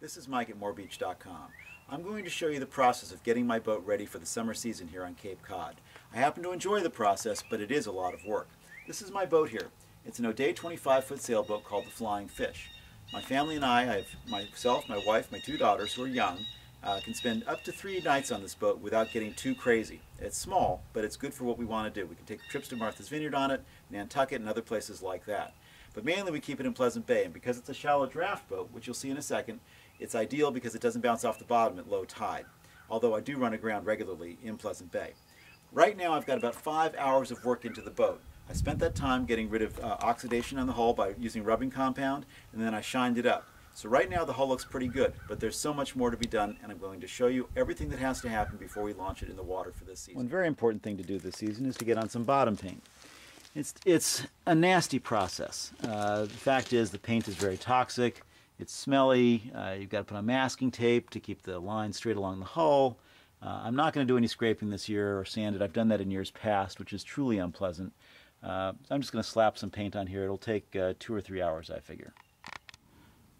This is Mike at morebeach.com. I'm going to show you the process of getting my boat ready for the summer season here on Cape Cod. I happen to enjoy the process, but it is a lot of work. This is my boat here. It's an O'Day 25-foot sailboat called the Flying Fish. My family and I have myself, my wife, my two daughters who are young, can spend up to 3 nights on this boat without getting too crazy. It's small, but it's good for what we want to do. We can take trips to Martha's Vineyard on it, Nantucket, and other places like that. But mainly we keep it in Pleasant Bay, and because it's a shallow draft boat, which you'll see in a second, it's ideal because it doesn't bounce off the bottom at low tide, although I do run aground regularly in Pleasant Bay. Right now I've got about 5 hours of work into the boat. I spent that time getting rid of oxidation on the hull by using rubbing compound, and then I shined it up. So right now the hull looks pretty good, but there's so much more to be done, and I'm going to show you everything that has to happen before we launch it in the water for this season. One very important thing to do this season is to get on some bottom paint. It's a nasty process. The fact is the paint is very toxic, it's smelly, you've got to put on masking tape to keep the line straight along the hull. I'm not going to do any scraping this year or sand it. I've done that in years past, which is truly unpleasant. I'm just going to slap some paint on here. It'll take 2 or 3 hours, I figure.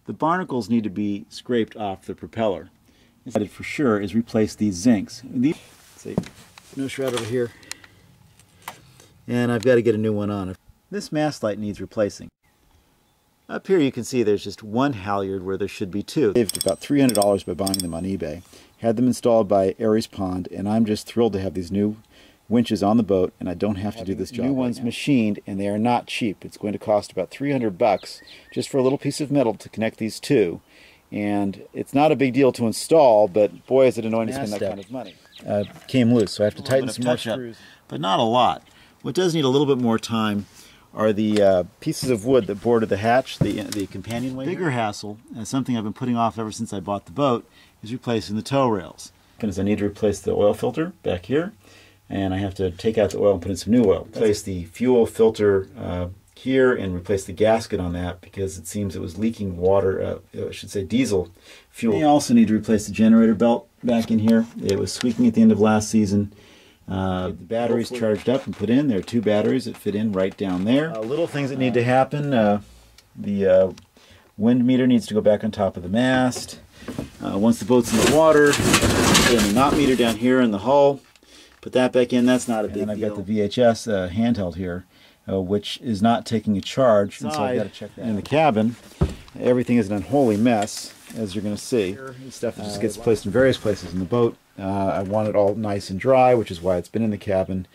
The barnacles need to be scraped off the propeller. What I did for sure is replace these zincs. See, no shroud over here. And I've got to get a new one on. This mast light needs replacing. Up here you can see there's just one halyard where there should be two. I saved about $300 by buying them on eBay. Had them installed by Aries Pond, and I'm just thrilled to have these new winches on the boat, and I don't have to do this job. New ones machined, and they are not cheap. It's going to cost about $300 just for a little piece of metal to connect these two. And it's not a big deal to install, but boy is it annoying to spend that kind of money. Came loose, so I have to tighten some more screws. But not a lot. What does need a little bit more time are the pieces of wood that border the hatch, the companionway. Bigger hassle, and something I've been putting off ever since I bought the boat, is replacing the tow rails. Because I need to replace the oil filter back here, and I have to take out the oil and put in some new oil. Replace the fuel filter here and replace the gasket on that because it seems it was leaking water, I should say diesel fuel. I also need to replace the generator belt back in here. It was squeaking at the end of last season. The batteries charged up and put in. There are 2 batteries that fit in right down there. Little things that need to happen. The wind meter needs to go back on top of the mast. Once the boat's in the water, put in the knot meter down here in the hull. Put that back in. That's not a big deal. And I've got the VHS handheld here, which is not taking a charge. And so I've got to check that out. In the cabin, everything is an unholy mess, as you're going to see. This stuff just gets placed in various places in the boat. I want it all nice and dry, which is why it's been in the cabin.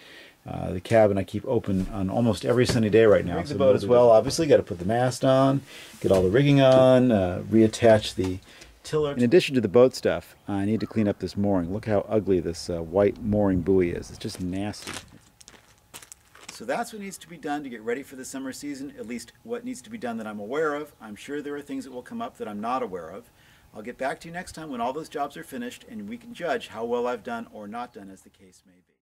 The cabin I keep open on almost every sunny day right now. Rig the boat as well. Obviously, got to put the mast on, get all the rigging on, reattach the tiller. In addition to the boat stuff, I need to clean up this mooring. Look how ugly this white mooring buoy is. It's just nasty. So that's what needs to be done to get ready for the summer season, at least what needs to be done that I'm aware of. I'm sure there are things that will come up that I'm not aware of. I'll get back to you next time when all those jobs are finished and we can judge how well I've done or not done, as the case may be.